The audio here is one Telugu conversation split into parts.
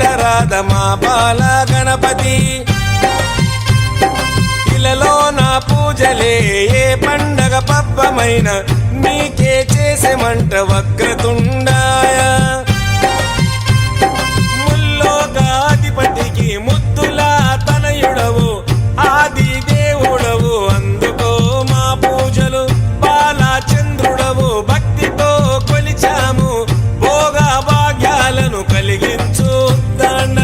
చూడరాద మా బాల గణపతి. ఇలలో నా పూజలే ఏ పండగ పబ్బమైన నీకే చేసేమంట వక్రతుండాయ. ముల్లోకాధిపతికి ముద్దులా తనయుడవు ఆది దేవుడవు అందుకో మా పూజలు. బాలచంద్రుడవు భక్తితో కొలిచాము భోగ భాగ్యాలను కలిగించు దండ.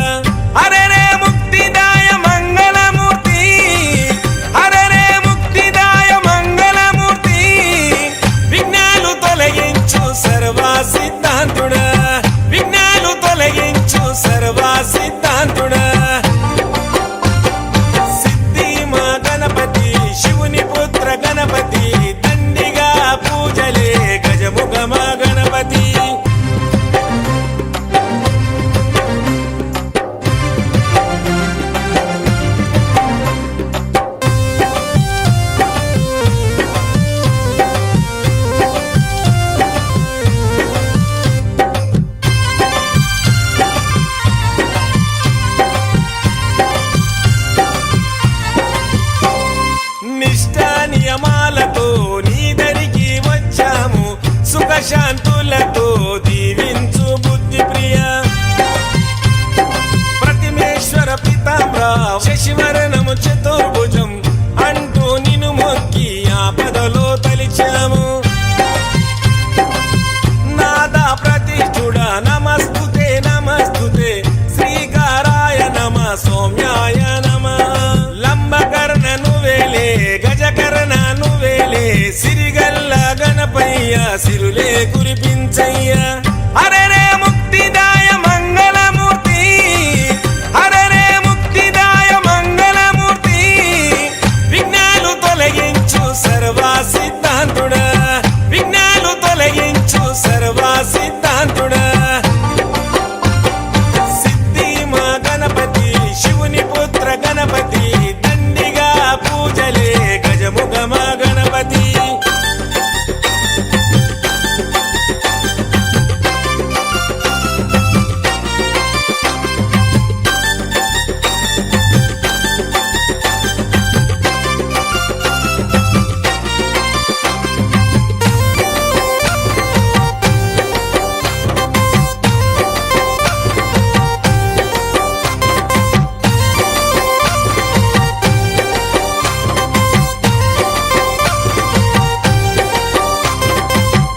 అరే రే ముక్తిదాయ మంగళమూర్తి, అరే రే ముక్తిదాయ మంగళమూర్తి, విఘ్నాలు తొలగించు సర్వ సిద్ధాంతుడా, విఘ్నాలు తొలగించు సర్వ సిద్ధాంతుడా. సిద్ధి మా గణపతి శివుని పుత్ర గణపతి, దండిగా పూజలే గజముఖ మా గణపతి. నిష్ఠా నియమాలతో నీ దరికి వచ్చాము సుఖశాంతులతో దీవించు బుద్ధి ప్రియ. ప్రతిమేశ్వర పితామ్ర శశివరణము చతుర్భుజం అంటూ నిన్ను మొక్కి ఆపదలో తలిచాము. నాదా ప్రతిష్ఠుడ నమస్తుతే నమస్తుతే, శ్రీకారాయ నమ సౌమ్యాయ నమ. లంబకర్ణ నువ్వేలే గజకర్ణ నువ్వేలే, సిరిగల్ల గణపయ్య సిరులే కురిపించయ్య. అరే రే ముక్తిదాయ మంగళమూర్తి, అరే రే ముక్తిదాయ మంగళమూర్తి, విఘ్నాలు తొలగించు సర్వ సిద్ధాంతుడా, విఘ్నాలు తొలగించు సర్వ సిద్ధాంతుడా. సిద్ధి మా గణపతి శివుని పుత్ర గణపతి, దండిగా పూజలే గజముఖ మా గణపతి.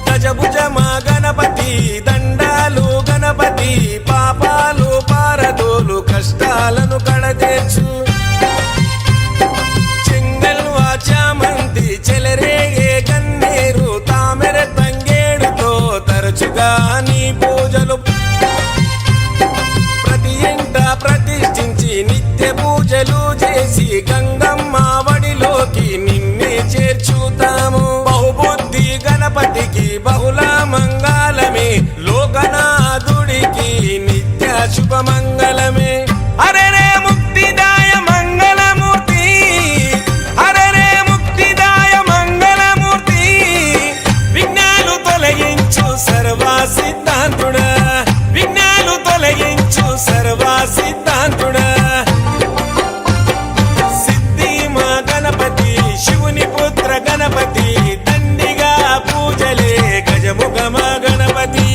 గజభుజ మా గణపతి, దండాలు గణపతి, పాపాలు పారదోలు కష్టాలను కడతీర్చు. చెంగల్వా చామంతి చెలరేగే కన్నీరు తామెర తంగేడుతో తరచుగా నీ పూజలు. ప్రతి ఇంట ప్రతిష్ఠించి నిత్య పూజలు చేసి గంగమ్మ వడిలోకి నిన్నే చేర్చుతాము. బహుబుద్ధి గణపతికి బహుళ మంగళమే, లోకనాథుడికి నిత్య శుభమంగళమే. అరే రే ముక్తిదాయ మంగళమూర్తి, అరే రే ముక్తిదాయ మంగళమూర్తి, విఘ్నాలు తొలగించు సర్వ సిద్ధాంతుడా, విఘ్నాలు తొలగించు సర్వ సిద్ధాంతుడా. సిద్ధి మా గణపతి శివుని పుత్ర గణపతి, దండిగా పూజలే గజముఖ మా గణపతి.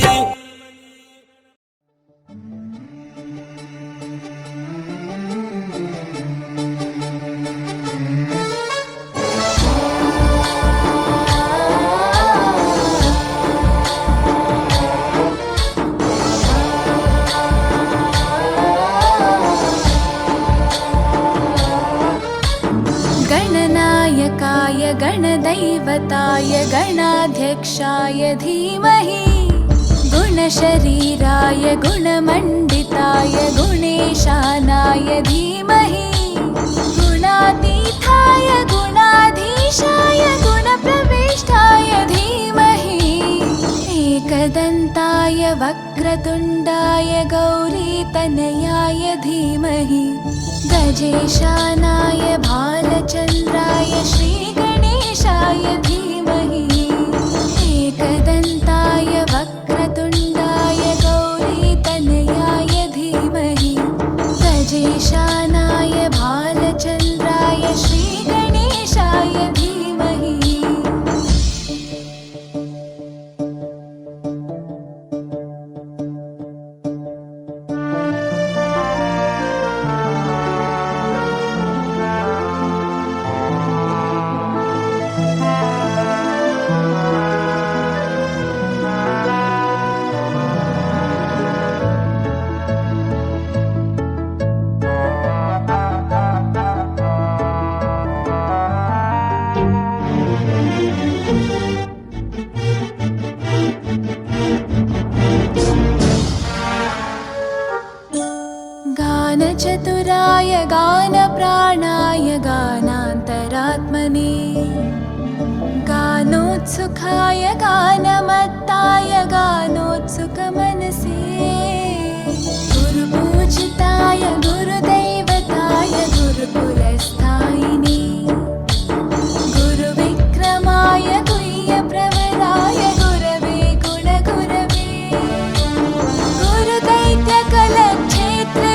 गणनायकाय गणदैवताय गणाध्यक्षाय धीमहि, गुणशरीराय गुणमण्डिताय गुणेशानाय धीमहि, गुणातीताय गुणाधीशाय गुणप्रविष्टाय धीमहि, एकदन्ताय वक्रतुण्डाय गौरीतनयाय धीमहि, गजेशानाय भालचन्द्राय श्रीगणेशाय धीमहि, एकदन्ताय वक्रतुण्डाय गौरीतनयाय धीमहि, गानचतुराय गानप्राणाय गानान्तरात्मने गानोत्सुकाय गानमत्ताय गानोत्सुकमनसे गुरुपूजिताय गुरुदैवताय गुरुकुलस्थायिने गुरुविक्रमाय गुह्यप्रवराय गुरवे गुणगुरवे गुरुदैत्यकलक्षेत्रे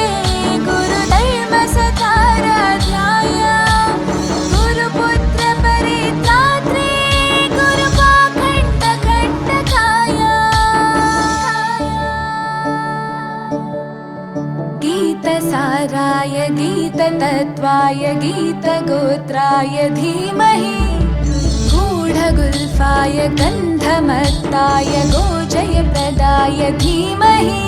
गुरुधर्मसकाराध्याय गुरुपुत्रपरित्रात्रे गुरुपाखण्डखण्डकाय गीतसाराय गीततत्त्वाय गीतगोत्राय धीमहि गूढगुल्फाय गन्धमत्ताय गोजयप्रदाय धीमहि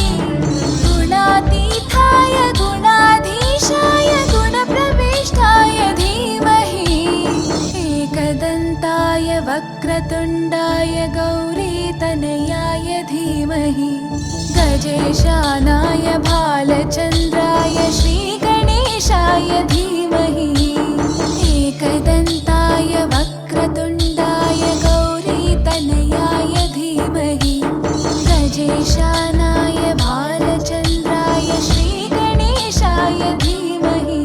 गुणातीताय गुणाधीशाय गुणप्रविष्टाय धीमहि एकदन्ताय वक्रतुण्डाय गौरीतनयाय धीमहि गजेशानाय भालचन्द्राय श्रीगणेशाय धीमहि एकदन्ताय वक्रतुण्डाय गौरीतनयाय धीमहि गजेशानाय भालचन्द्राय श्रीगणेशाय धीमहि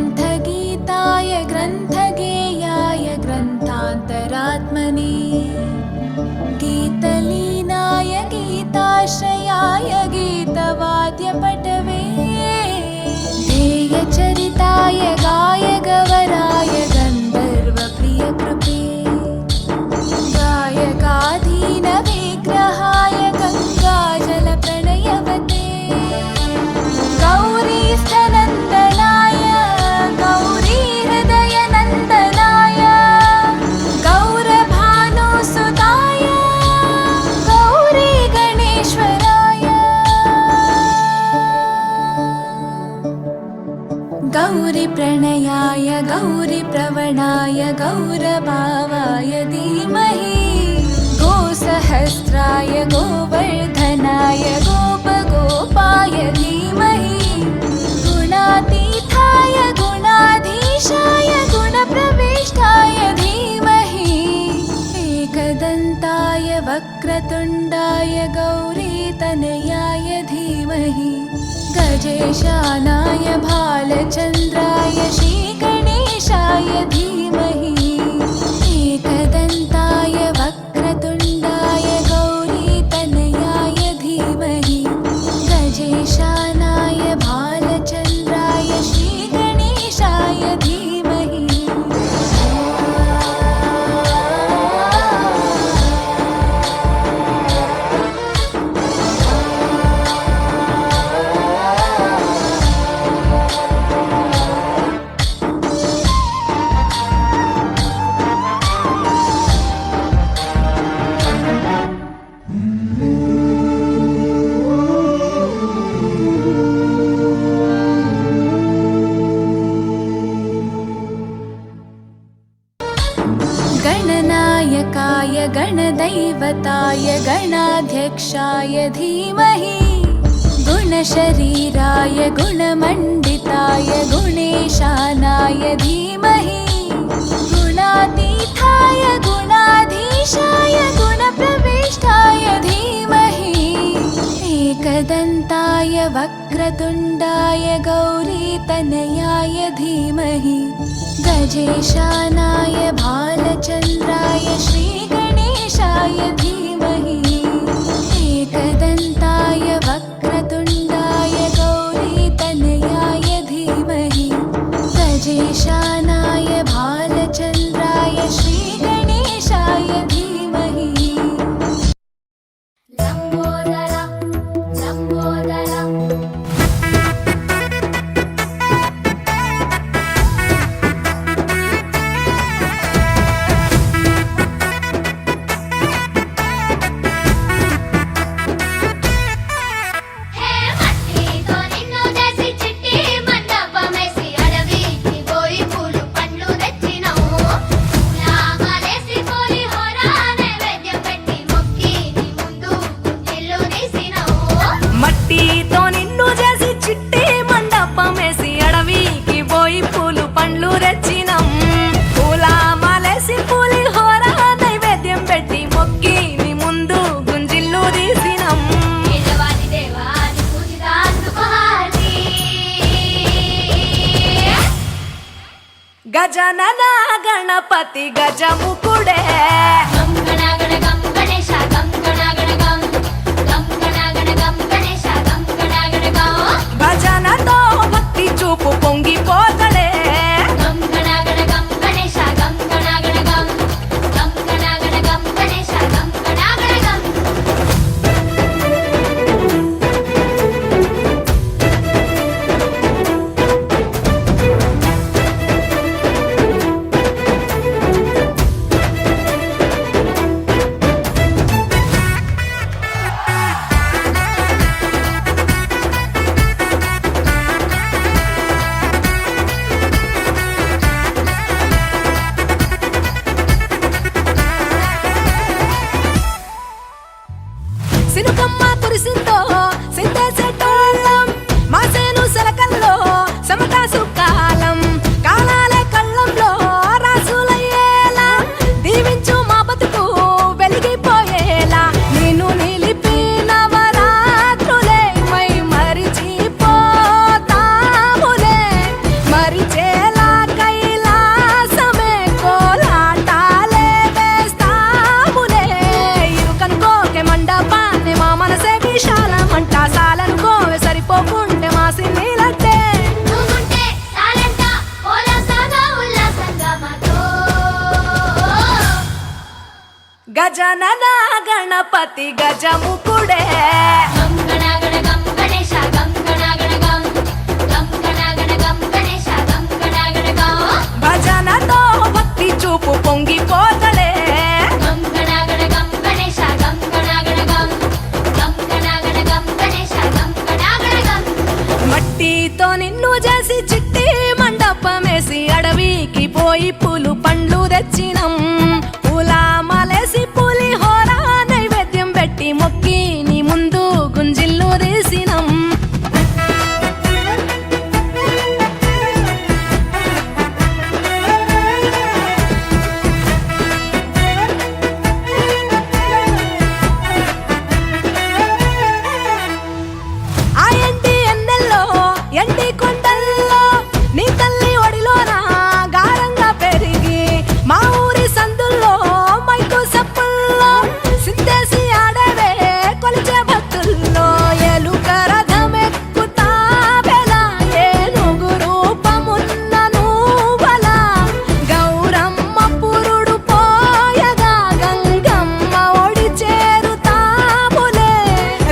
ग्रन्थगीताय ग्रन्थगेयाय ग्रन्थान्तरात्मने गीतलीनाय गीताश्रयाय गीतवाद्यपटवे ध्येयचरिताय गायगवराय गन्धर्वप्रियकृपे गायकाधीनविग्रहाय गङ्गाजलप्रणयवते गौरीस्थनन्दनाय गौरीहृदयनन्दनाय गौरभानुसुताय गौरीगणेश्वराय गौरीप्रणयाय गौरीप्रवणाय गौरभावाय धीमहि गोसहस्राय गोवर्धनाय गोपगोपाय धीमहि गुणातीताय गुणाधीशाय गुणप्रविष्टाय धीमहि एकदन्ताय वक्रतुण्डाय गौरीतनयाय धीमहि गजेशानाय भालचन्द्राय श्रीगणेशाय धीमहि एकदन्ताय वक्रतुण्डाय गौरीतनयाय धीमहि गजेशानाय भालचन्द्राय श्रीगणेशाय धीमहि गणनायकाय गणदैवताय गणाध्यक्षाय धीमहि गुणशरीराय गुणमण्डिताय गुणेशानाय धीमहि गुणातीताय गुणाधीशाय गुणप्रविष्टाय धीमहि एकदन्ताय वक्रतुण्डाय गौरीतनयाय धीमहि गजेशानाय भालचन्द्राय श्रीगणेशाय धीमहि एकदन्ताय वक्रतुण्डाय गौरीतनयाय గజనన గణపతి గజముకుడే గం గణగణ గం గణేశ గం గణగణ గం గం గణగణ గం గణేశ గం గణగణ గం భజనతో భక్తి చూపు పొంగిపోతడే గం గణగణ గం గణేశ గం గణగణ గం గం గణగణ గం గణేశ గం గణగణ గం సినుకమ్మ కురిసిందో సిందేసేటోళ్ళం మాసేను సలకల్లో సమతాసు కాలం కాలాలే కళ్ళంలో రాసులయ్యేలా దీవించు మా బతుకు వెలిగిపోయేలా నేను నిలిపిన వరాత్రులే మై మరిచిపోతాములే మరిచేలా కైలాసమే కోలాటాలే వేస్తాములే ఇరుకనుకోకే మండపాన్ని మా మనసే విశాలమంట సాలనుకోవే సరిపోకుంటే మా సిన్నీలట్టే నువ్వుంటే సాలంట ఉల్లాసంగా ఉల్లాసంగా మాతో గజనన గణపతి గజముకుడే గం గణగణ గం గణేశ గం గణగణ గం గం గణగణ గం గణేశ గం గణగణ గం భజనతో భక్తి చూపు పొంగిపోతడే గం గణగణ గం గణేశ గం గణగణ గం గం గణగణ గం గణేశ గం గణగణ గం మట్టితో నిన్ను చేసి చిట్టి మండపమేసి అడవికి పోయి పూలు పండ్లు తెచ్చినం పూల మాలేసి పులిహోర నైవేద్యం పెట్టి మొక్కి నీ ముందు గుంజిల్లు తీసినం ఆ ఎండి ఎన్నెల్లో ఎండి కొండల్లో నీ తల్లి ఒడిలోన గారంగా పెరిగి మా ఊరి సందుల్లో మైకు సప్పుల్లో సిందేసి ఆడవే కొలిచే భక్తుల్లో ఎలుక రథమెక్కుతా బెల ఏనుగు రూపమున్న నువ్వలా గౌరమ్మ పురుడు పోయగా గంగమ్మ ఒడి చేరుతాములే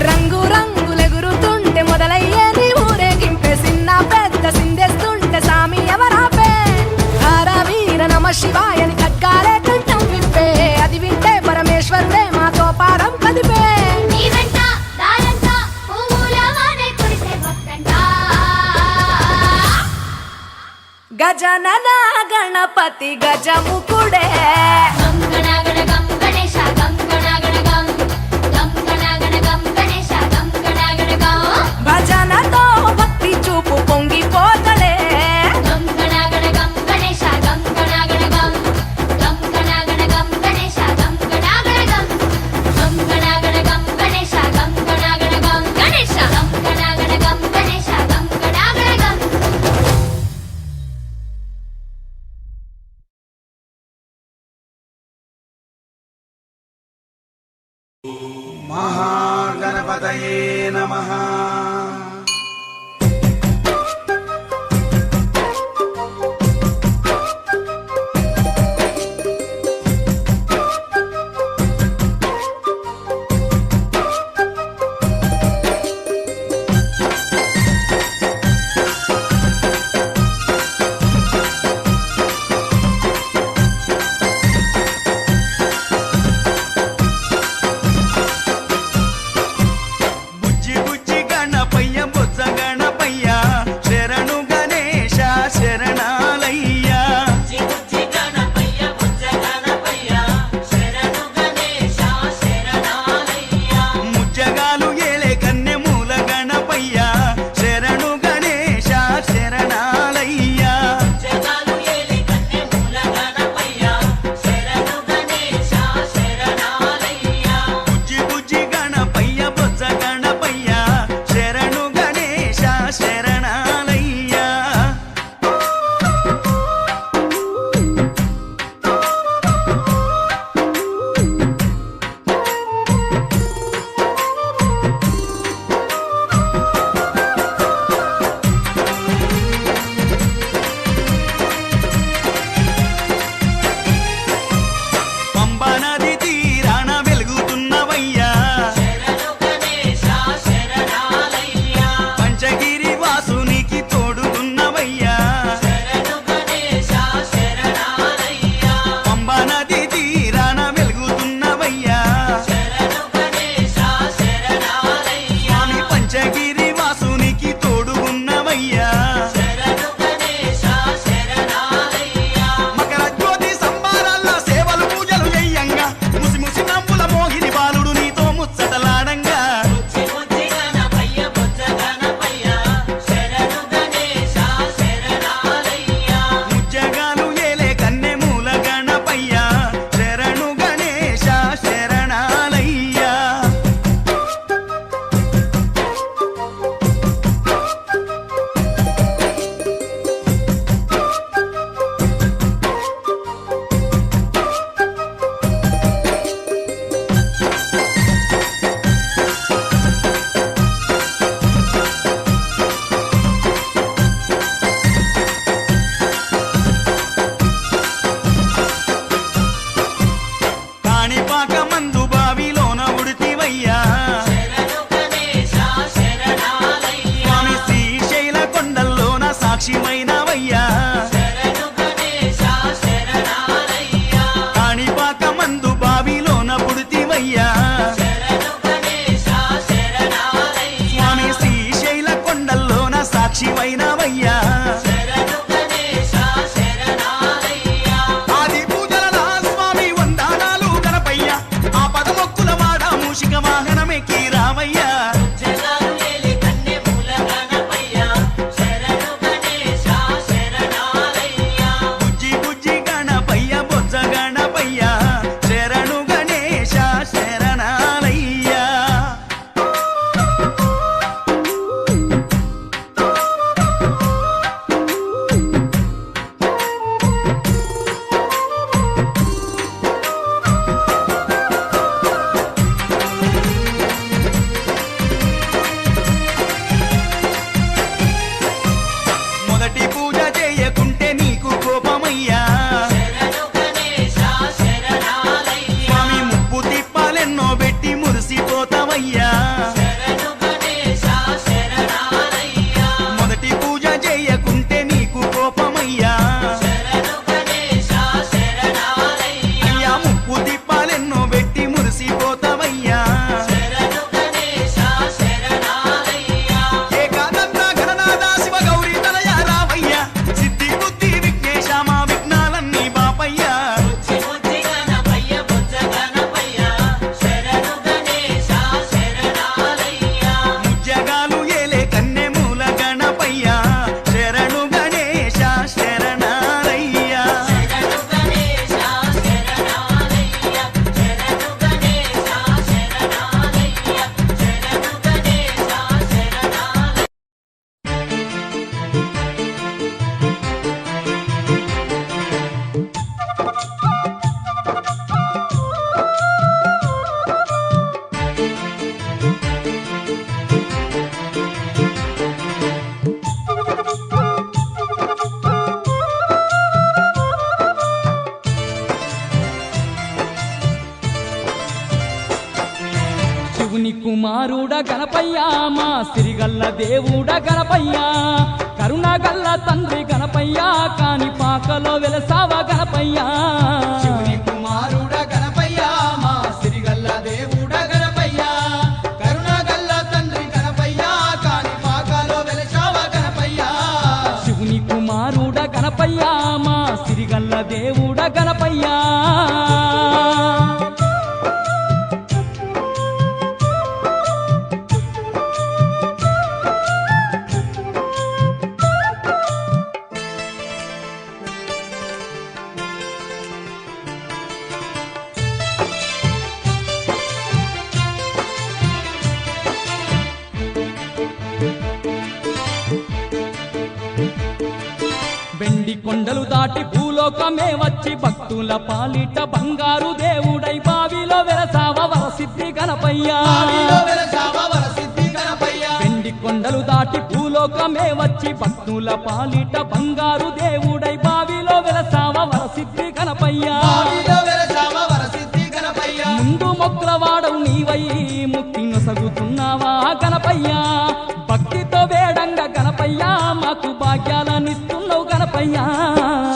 రంగు రంగులెగురుతుంటే మొదలయ్యే నీ ఊరేగింపే చిన్న పెద్ద సిందేస్తుంటే సామి ఎవరాపే హర వీర నమ శివాయని ఖడ్గాలే కంఠం విప్పే అది వింటే పరమేశ్వరుడే మాతో పారం కదిపే నీ వెంట దారంట పువ్వుల వానే కురిసే భక్తంట గజనన గణపతి గజముకుడే గం గణగణ గం గణేశ గం గణగణ గం గం గణగణ గం గణేశ గం గణగణ గం భజనతో భక్తి చూపు పొంగిపోతడే గం గణగణ గం గణేశ గం గణగణ గం గం గణగణ గం గణేశ గం గణగణ గం గం గణగణ గం గణేశ గం గణగణ గం గణేశ గం గణగణ గం గణేశ గం గణగణ గం మహాగణపతయే నమః. బుజ్జి బుజ్జి గణపతి సిరిగల్ల దేవుడ గణపయ్య కరుణగల్ల తండ్రి గణపయ్య కాని పాకలో వెలసావ గణపయ్య శివుని కుమారుడ గణపయ్య మా సిరిగల్ల దేవుడ గణపయ్య కరుణగల్ల తండ్రి గణపయ్య కాని పాకాలో వెలసావ గణపయ్య శివుని కుమారుడ గణపయ్య మా సిరిగల్ల దేవుడ గణపయ్య వెండి కొండలు దాటి భూలోకమే వచ్చి భక్తుల పాలిట బంగారు దేవుడై బావిలో వెలసావ వరసిద్ధి గణపయ్య బావిలో వెలసావ వరసిద్ధి గణపయ్య వెండి కొండలు దాటి భూలోకమే వచ్చి భక్తుల పాలిట బంగారు దేవుడై బావిలో వెలసావ వరసిద్ధి గణపయ్య బావిలో వెలసావ వరసిద్ధి గణపయ్య ముందు మొక్కులవాడవు నీవై ముక్తి నొసగుతున్నావా గణపయ్య భక్తితో వేడంగా గణపయ్య మాకు భాగ్యాలనిస్తున్నావు గణపయ్య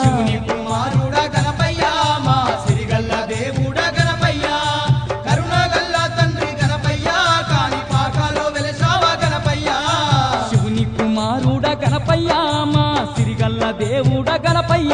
శివుని కుమారుడ గణపయ్య మా సిరిగల్ల దేవుడ గణపయ్య కరుణగల్ల తండ్రి గణపయ్య కాని పాకాలో వెలసావ గణపయ్య శివుని కుమారుడ గణపయ్య మా సిరిగల్ల దేవుడ గణపయ్య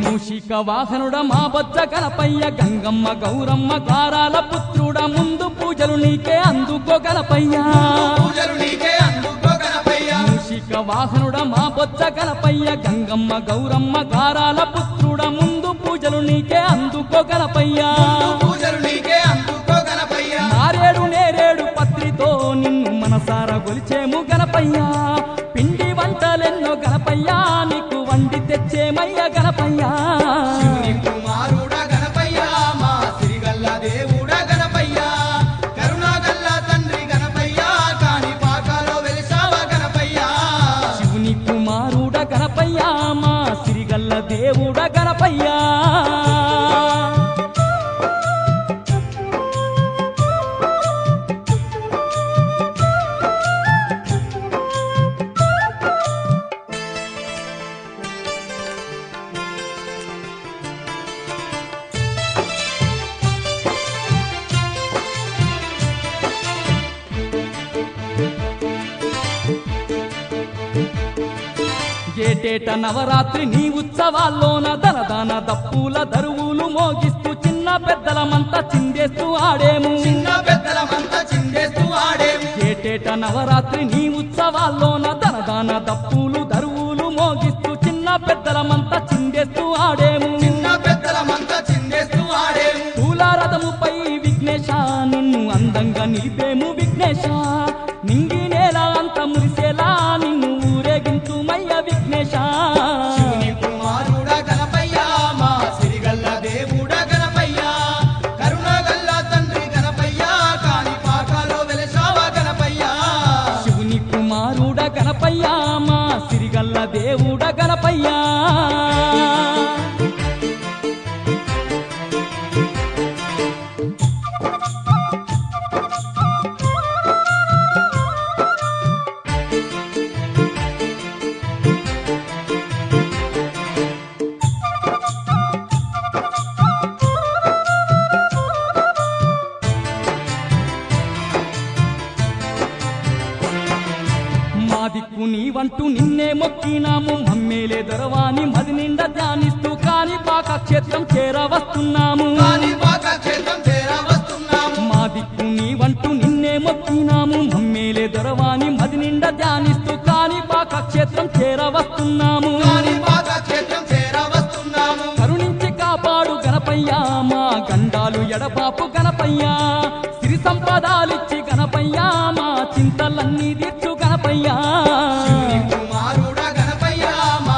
మూషిక వాహనుడ మా బొజ్జ గణపయ్య గంగమ్మ గౌరమ్మ గారాల పుత్రుడ ముందు పూజలు నీకే అందుకో గణపయ్య పూజలు నీకే అందుకో గణపయ్య మూషిక వాహనుడ మా బొజ్జ గణపయ్య గంగమ్మ గౌరమ్మ గారాల పుత్రుడ ముందు పూజలు నీకే అందుకో గణపయ్య పూజలు నీకే అందుకో గణపయ్య నారేడు నేరేడు పత్రితో నిన్ను మనసారా గొలిచేము గణపయ్య పిండి వంటలెన్నో గణపయ్య నీకు వండి తెచ్చేమయ్య గణపయ్య శివుని కుమారుడ గణపయ్య మా సిరిగల్ల దేవుడ గణపయ్య కరుణగల్ల తండ్రి గణపయ్య కాని పాకాలో వెలిసావ గణపయ్య శివుని కుమారుడ గణపయ్య మా సిరిగల్ల దేవుడ గణపయ్య ఏటేట నవరాత్రి నీ ఉత్సవాల్లోన దనదాన దప్పుల దరువులు మోగిస్తూ చిన్న పెద్దలమంతా చిందేస్తూ ఆడేము చిన్న పెద్దలమంతా చిందేస్తూ ఆడేము ఏటేట నవరాత్రి నీ ఉత్సవాల్లోన దనదాన దప్పులు దరువులు మోగిస్తూ చిన్న పెద్దలమంతా చిందేస్తూ ఆడేము చిన్న పెద్దలమంతా చిందేస్తూ ఆడేము పూలారథముపై విఘ్నేశ నిన్ను అందంగా నిలిపేము విఘ్నేశ నింగి నేల అంత మురిసేలా నిన్ను ఊరేగించుమయ్య విఘ్నేశ శివుని కుమారుడ గణపయ్య మా సిరిగల్ల దేవుడ గణపయ్య కరుణగల్ల తండ్రి గణపయ్య కాని పాకాలో వెలసావ గణపయ్య శివుని కుమారుడ గణపయ్య మా సిరిగల్ల దేవుడ గణపయ్య మా దిక్కు నీవంటూ నిన్నే మొక్కినాము మమ్మేలే దొరవాని మది నిండా ధ్యానిస్తూ కాని పాక క్షేత్రం చేరవస్తున్నాము కాని పాక క్షేత్రం చేర వస్తున్నాము మా దిక్కు నీవంటూ నిన్నే మొక్కినాము మమ్మేలే దొరవాని మది నిండా ధ్యానిస్తూ కాని పాక క్షేత్రం చేరవస్తున్నాము కాని పాక క్షేత్రం చేర వస్తున్నాము కరుణించి కాపాడు గణపయ్య మా గండాలు ఎడబాపు గణపయ్య సిరి సంపదాలిచ్చి గణపయ్య మా చింతలన్నీ తీర్చు గణపయ్య శివుని కుమారుడ గణపయ్య మా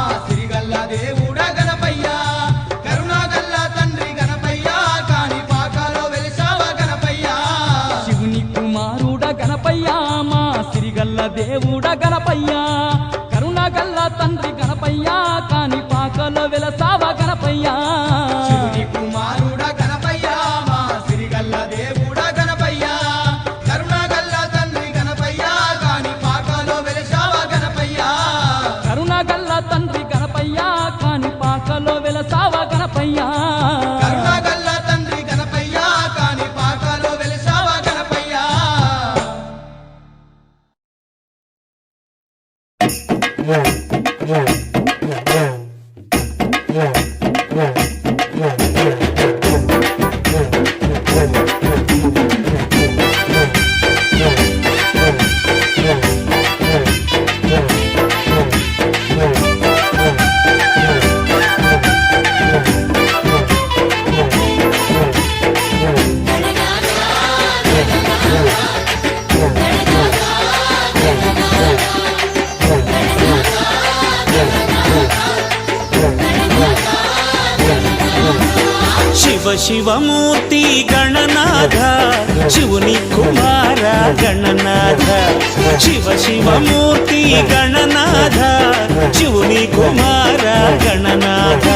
కాని పాకలో వెలసావ గణపయ్యా శివుని కుమారుడా గణపయ్య మా సిరిగల్ల దేవుడా గణపయ్య కరుణగల్ల తండ్రి గణపయ్య కాని పాకలో వెలసావ గణపయ్య కరుణగల్ల తండ్రి గణపయ్యా కాని పాకలో వెలసావ గణపయ్యా కరుణగల్ల తండ్రి గణపయ్య కాని పాకలో వెలసావ గణపయ్య శివ శివమూర్తి గణనాథ శివుని కుమార గణనాథ శివ శివమూర్తి గణనాథ శివుని కుమార గణనాథ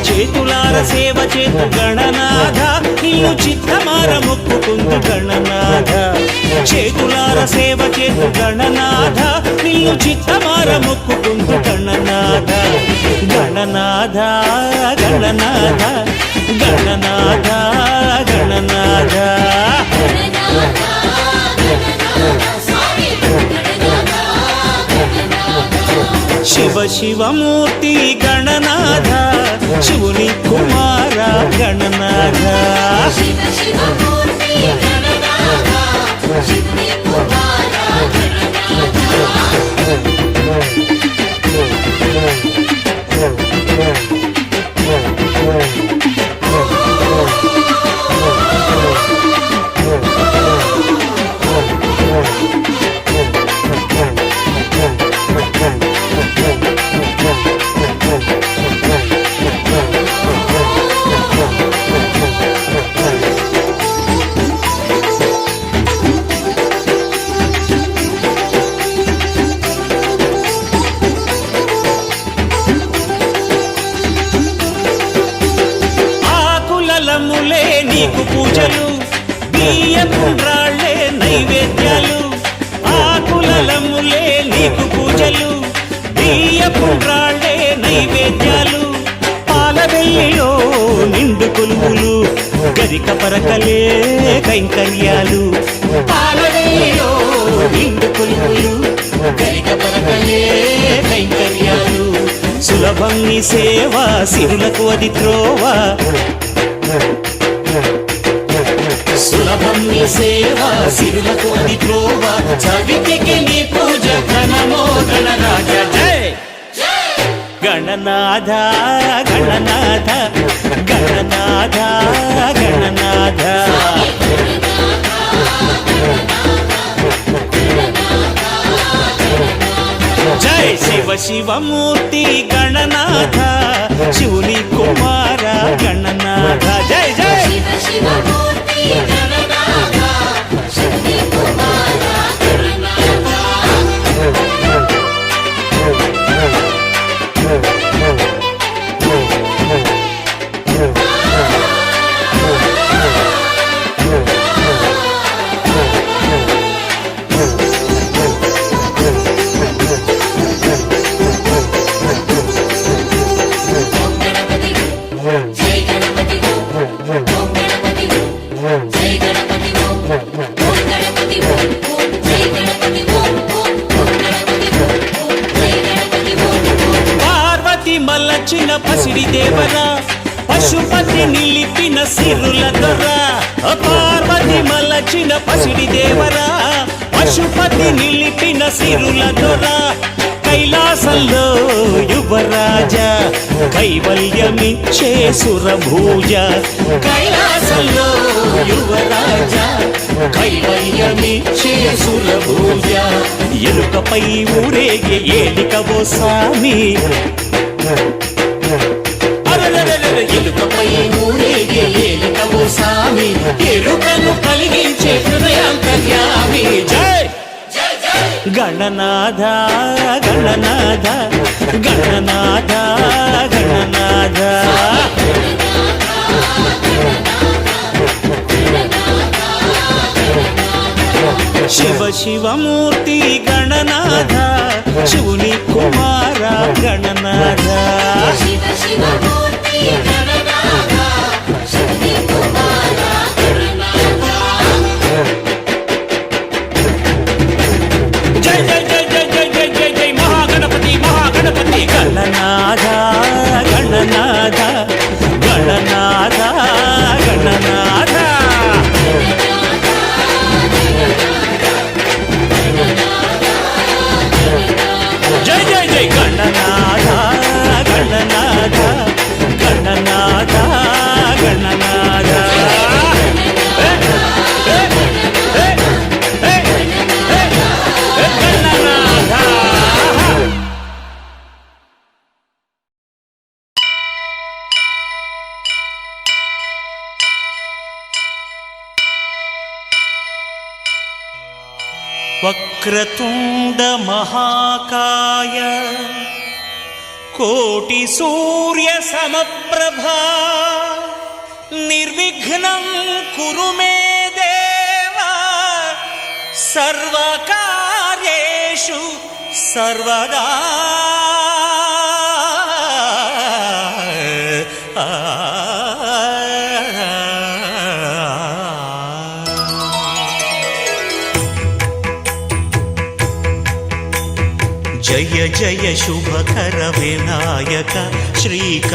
చేతులార సేవ చేతు గణనాథ నిన్ను చిత్తమార మొక్కుకుందు గణనాథ చేతులార సేవ చేతు గణనాథ నిన్ను చిత్తమార మొక్కుకుందు గణనాథ గణనాథ గణనాథ గణనాథ గణనాథ శివ శివమూర్తి గణనాథ శివుని కుమార గణనాథ శివ శివమూర్తి గణనాథ శివుని కుమార ఆకులములే నీకు పూజలు బియ్యపుండ్రాళ్ళే నైవేద్యాలు ఆకులములే నీకు పూజలు బియ్యపుండ్రాళ్ళే నైవేద్యాలు పాలవెల్లిలో నిండు కొలువులు గరిక పరకలే కైంకర్యాలు పాలవెల్లిలో నిండు కొలువులు గరిక పరకలే కైంకర్యాలు సులభం నీ సేవ సిరులకు అది త్రోవ సులభం నీ సేవ సిరులకు అది త్రోవ చవితికి నీ పూజ ఘనమో గణరాజ జై గణనాథ గణనాథ గణనాథ గణనాథ జై శివ శివమూర్తి గణనాథ శివుని కుమార గణనాథ జై జై శివ శివమూర్తి గణనాథ శివుని కుమార గణనాథ జై గణపతి ఓం గణపతి జై గణపతి ఓం గణపతి జై గణపతి ఓం గణపతి జై గణపతి పార్వతి మల్లచిన పసిడి దేవరా పశుపతి నిలిపిన సిరుల దొర పార్వతి మల్లచిన పసిడి దేవరా పశుపతి నిలిపిన సిరుల దొర కైలాసంలో యువరాజా కైవల్యమిచ్చే సురభూజ కైలాసంలో యువరాజా కైవల్యమిచ్చే సురభూజ ఎలుకపై ఊరేగే ఏలికవో సామి ఎలుకపై ఊరేగే ఏలికవో సామి ఎరుకను కలిగించే హృదయాంతర్యామి జై గణ గణనాథ గణనాథ గణనాథ గణనాథ శివ శివమూర్తి గణనాథ శివుని కుమార గణనాథ శివ శివ మూర్తి గణనాథ శివుని కుమార గణనాథ జై జై జై జై జై జై జై జై మహాగణపతి మహాగణపతి గణనాథ గణనాథ గణనాథ గణనాథ జై జై జై గణనాథ గణనాథ గణనాథ గణనాథ వక్రతుండ మహాకాయ కోటి సూర్య సమప్రభా నిర్విఘ్నం కురు మే దేవ సర్వకార్యేషు సర్వదా జయ జయ శుభకర వినాయక శ్రీకాణిపాకవర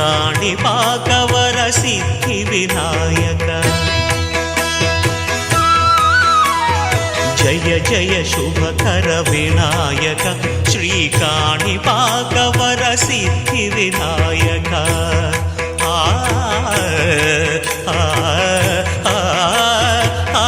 సిద్ధి వినాయక జయ జయ శుభకర వినాయక శ్రీకాణిపాకవర సిద్ధి వినాయక ఆ ఆ ఆ ఆ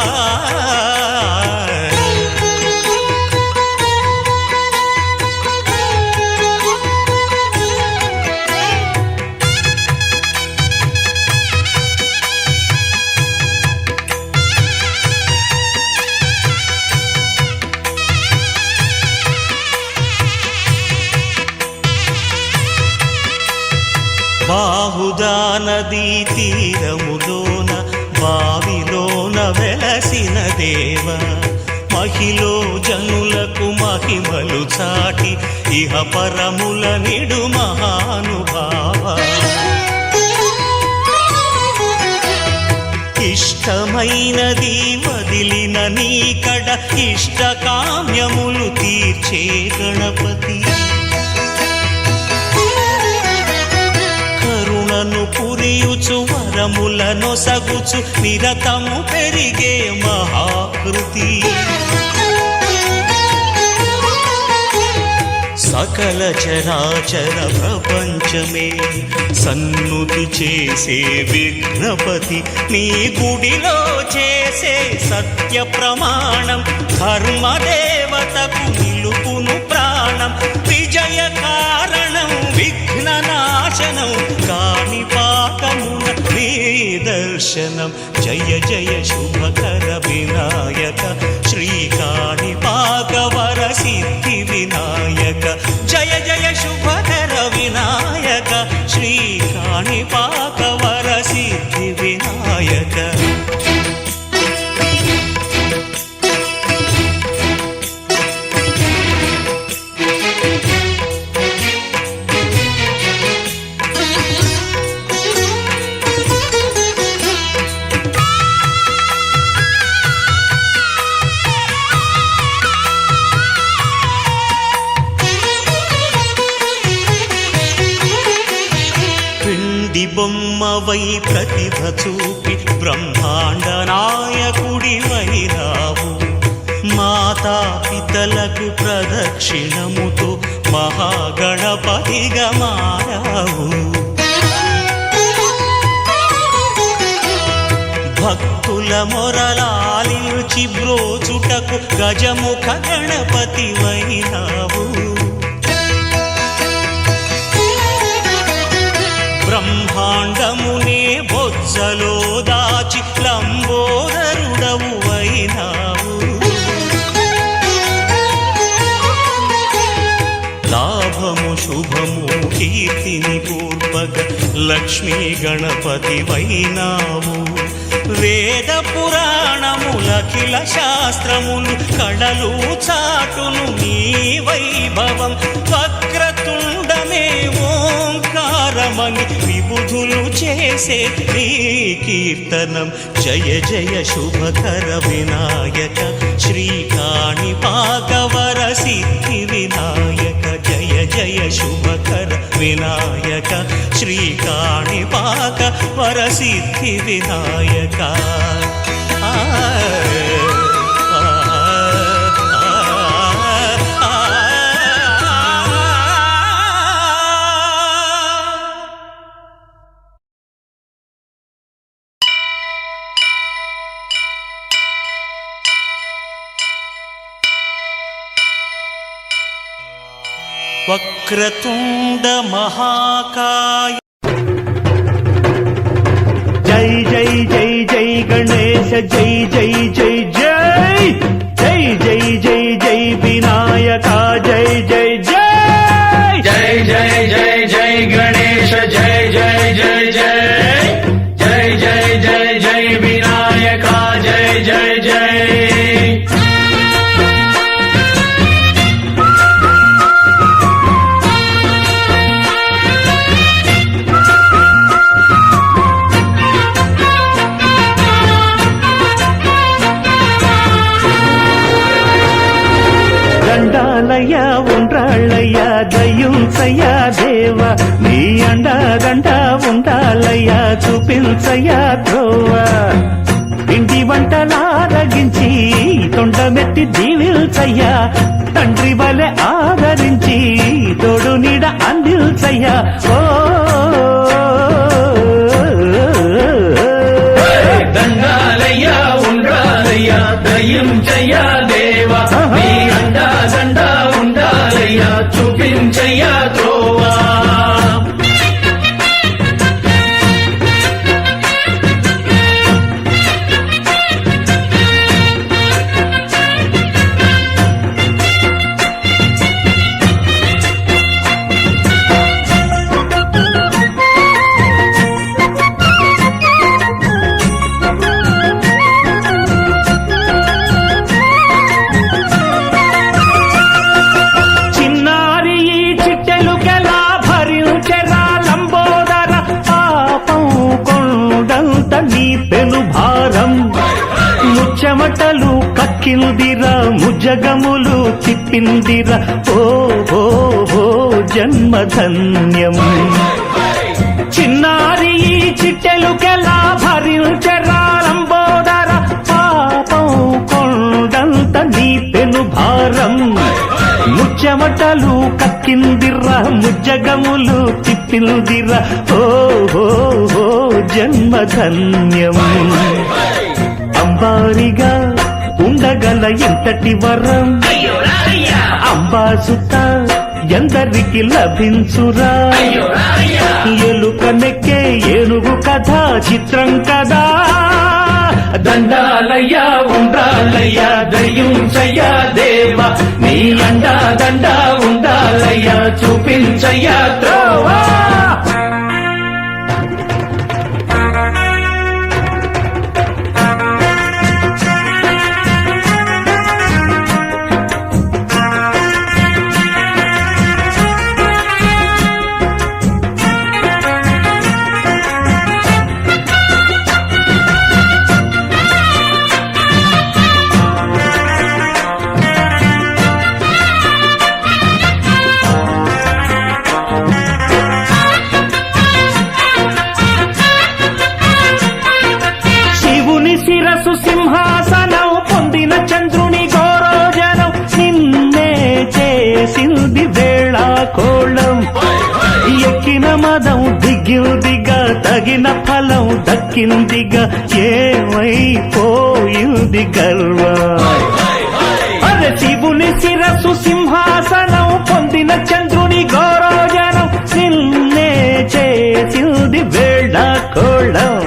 బాహుదా నదీ తీరములోన బావిలోన వెలసిన దేవ మహిలో జనులకు మహిమలు చాటి ఇహ పరముల నిడు మహానుభావ ఇష్టమైనది వదిలిన నీకడ ఇష్ట కామ్యములు తీర్చే గణపతి కరుణను పురియుచు వరములను సగుచు నిరతము పెరిగే మహాకృతి సకల చరాచర ప్రపంచమే సన్నుతి చేసే విఘ్నపతి నీ గుడిలో చేసే సత్య ప్రమాణం ధర్మదేవతకు నిలుపును ప్రాణం విజయ కారణం విఘ్న నాశనం కాణిపాకమున నీ దర్శనం జయ జయ శుభకర వినాయక శ్రీకాణిపాకవర సిద్ధి వినాయక జయ జయ శుభకర వినాయక శ్రీకాణిపాకవర సిద్ధి వినాయక బొమ్మవై ప్రతిభ చూపి బ్రహ్మాండ నాయకుడివైరావు మాతా పితలకు ప్రదక్షిణముతో మహాగణపతిగా మారావు భక్తుల మొరలాలించి బ్రోచుటకు గజముఖ గణపతివైనావు బ్రహ్మాండమునే బొజ్జలో దాచి లంబోదరుడవు అయినావు లక్ష్మీ గణపతి వైనావు వేద పురాణములఖిల శాస్త్రములు కళలు చాటును నీ వైభవం వక్రతుండమే ఓంకారమని విబుధులు చేసే నీ కీర్తనం జయ జయ శుభకర వినాయక శ్రీకాణి పాకవర సిద్ధి వినాయక జయ జయ శుభకర వినాయక శ్రీకాణి పాకవర సిద్ధి వినాయక వక్రతుండ మహాకాయ జై జై జై జై గణేశ జై జై జై జై జై జై జై జై వినాయక జై జై జై జై జై జై జై గణేశ జై జై జై జై జై జై జై జై వినాయక జై జై జై దండాలయ్య ఉండ్రాళ్ళయ్య దయ్యుంచయ్య దేవ నీ అండదండ ఉండాలయ్య చూపించయ్య ధ్రువ ఇంటి వంటలారగించి తొండమెత్తి దీవిల్చయ్య తండ్రి వలె ఆదరించి తోడు నీడ అందిల్చయ్య ఓ దండాలయ్య ఉండాలయ్య దయ్యం చెయ్య దేవా నీ అండా దండ ఉండాలయ్య చూపించయ్య త్రోవా చెమటలు కక్కిందిరా ముజగములు తిప్పిందిరా ఓ ఓ ఓ జన్మధన్యం చిన్నారి ఈ చిట్టెలుకెలా భరించెరా లంబోదర పాపం కొండంత నీ పెను భారం ముచ్చెమటలు కక్కిందిరా ముజ్జగములు తిప్పిందిరా ఓ ఓ ఓ జన్మధన్యం అంబారిగా ఉండగల ఎంతటి వరం అంబాసుత ఎందరికి లభించురా ఎలుక నెక్కే ఏనుగు కథ చిత్రం కదా దండాలయ్య ఉండాలయ్య దయ్యుంచయ్య దేవా నీ అండా దండ ఉండాలయ్య చూపించయ్య త్రోవా శిరసు సింహాసనం పొందిన చంద్రుని గౌరోజనం నిన్నే చేసింది వేళా కోళం ఎక్కిన మదం దిగిందిగా తగిన ఫలం దక్కిందిగా ఏమైపోయింది గర్వం అరే శివుని శిరసు సింహాసనం పొందిన చంద్రుని గౌరోజనం నిన్నే చేసింది వేళా కోళం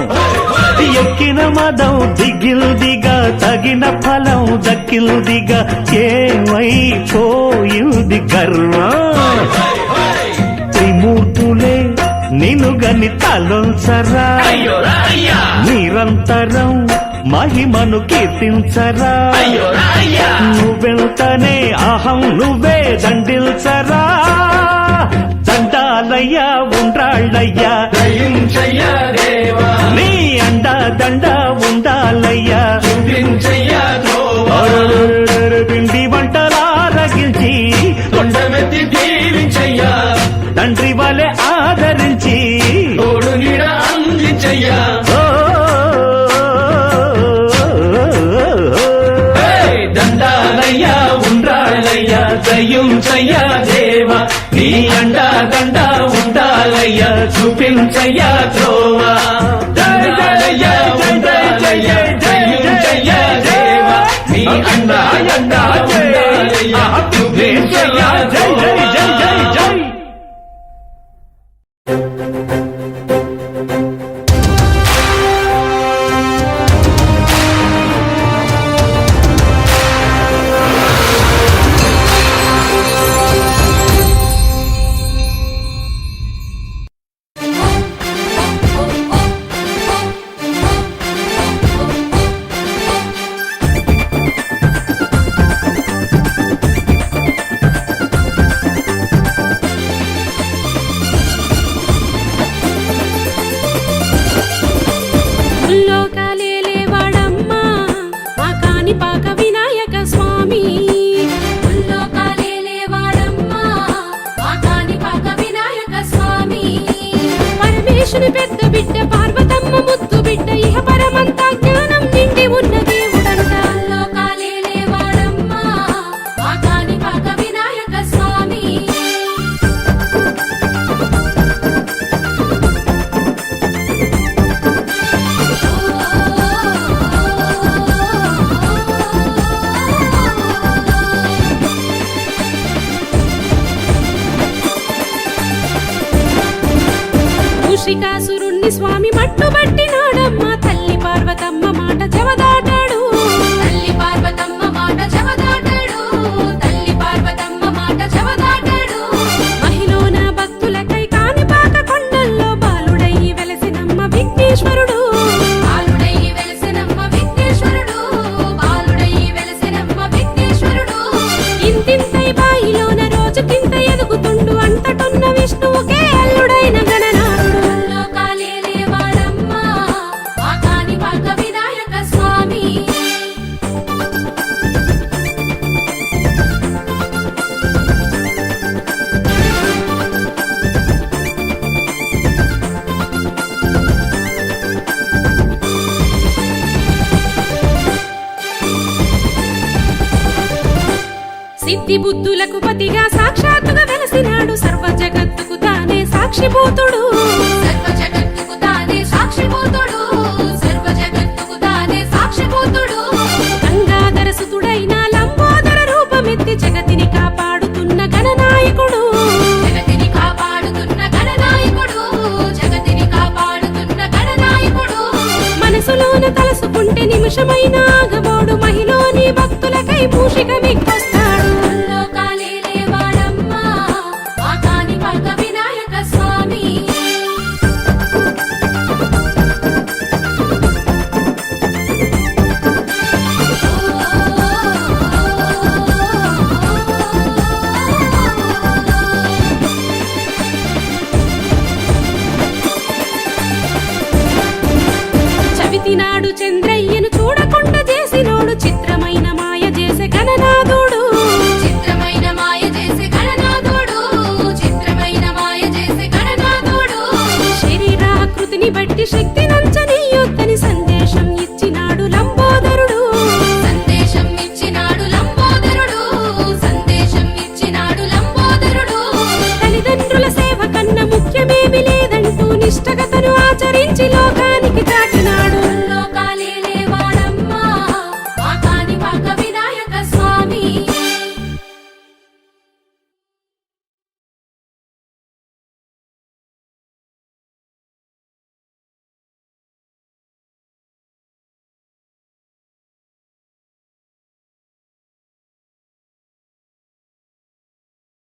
ఎక్కిన మదం దిగిల్దిగా తగిన ఫలం దక్కిల్దిగా ఏమైపోయింది గర్వం త్రిమూర్తులే నిన్ను గని తలొంచరా అయ్యో రాయ్యా నిరంతరం మహిమను కీర్తించరా అయ్యో రాయ్యా నువ్వెంతనే అహం నువ్వే దండిల్చరా దండాలయ్యా ఉండ్రాళ్ళయ్యా దయించయ్యా దేవా నీ అండా దండ ఉండాలయ్యా చూపించయ్యా త్రోవా పిండి వంటలారగించి కొండమెత్తి దీవించయ్యా తండ్రి వలె ఆదరించి తోడు నీడ అందించయ్యా ఓ ఏయ్ దండాలయ్యా ఉండ్రాళ్ళయ్యా దయించయ్యా దేవా నీ అండా దండ ఉండాలయ్యా చూపించయ్యా త్రోవా దండాలయ్యా ఉండాలయ్యా దయించయ్యా దేవా నీ అండా ఉండాలయ్యా చూపించయ్యా జై జై జై జై జై ముల్లోకాలేలేవాడమ్మా మా కాణిపాక వినాయక స్వామి ముల్లోకాలేలేవాడమ్మా మా కాణిపాక వినాయక స్వామి పరమేశుని పెద్ద బిడ్డ పార్వతమ్మ ముద్దు బిడ్డ ఇహ పరమంతా జ్ఞానం నిండి ఉన్న దేవుడంట ముల్లోకాలేలేవాడమ్మా మా కాణిపాక వినాయక స్వామి మూషికాసురుణ్ణి స్వామి మట్టుబట్టినాడమ్మ తల్లి పార్వతమ్మ మాట జవదాటాడు తల్లి పార్వతమ్మ మాట జవదాటాడు తల్లి పార్వతమ్మ మాట జవదాటాడు మహిళన భక్తులకై కాణిపాక కొండల్లో బాలుడయ్యి వెలసినమ్మ విఘ్నేశ్వరుడు బాలుడయ్యి వెలసినమ్మ విఘ్నేశ్వరుడు బాలుడయ్యి వెలసినమ్మ విఘ్నేశ్వరుడు ఇంతింతై బాయిలోన రోజుకింత ఎదుగుతుండు అంతటున్న విష్ణువుకే అల్లుడైన గణనాథుడు లోకాలేలేవాడమ్మా మా కాణిపాక వినాయక స్వామి సిద్ధి బుద్ధులకు పతిగా సాక్షాత్తుగా వెలసినాడు సర్వ జగత్తుకు తానే సాక్షిభూతుడు సర్వ జగత్తుకు తానే సాక్షిభూతుడు సర్వ జగత్తుకు తానే సాక్షిభూతుడు గంగాధర సుతుడైన లంబోదర రూపమెత్తి జగతిని కాపాడుతున్న గణనాయకుడు జగతిని కాపాడుతున్న గణనాయకుడు జగతిని కాపాడుతున్న గణనాయకుడు మనసులోన తలసుకుంటే నిమిషమైన ఆగబోడు మహిళని భక్తులకై మూషిక విఘ్న